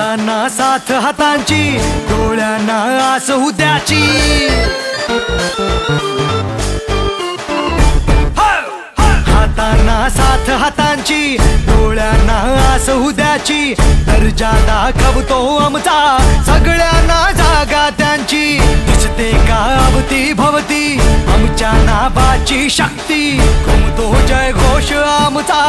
हातांना साथ हातांची, डोळ्यांना आस उद्याची। हातांना साथ हातांची, डोळ्यांना आस उद्याची। दर्जा दाखवतो आमचा सगळ्यांना जागा त्यांची। दिसते का अवती भवती आमच्या नावाची शक्ती, घुमतो जय घोष आमचा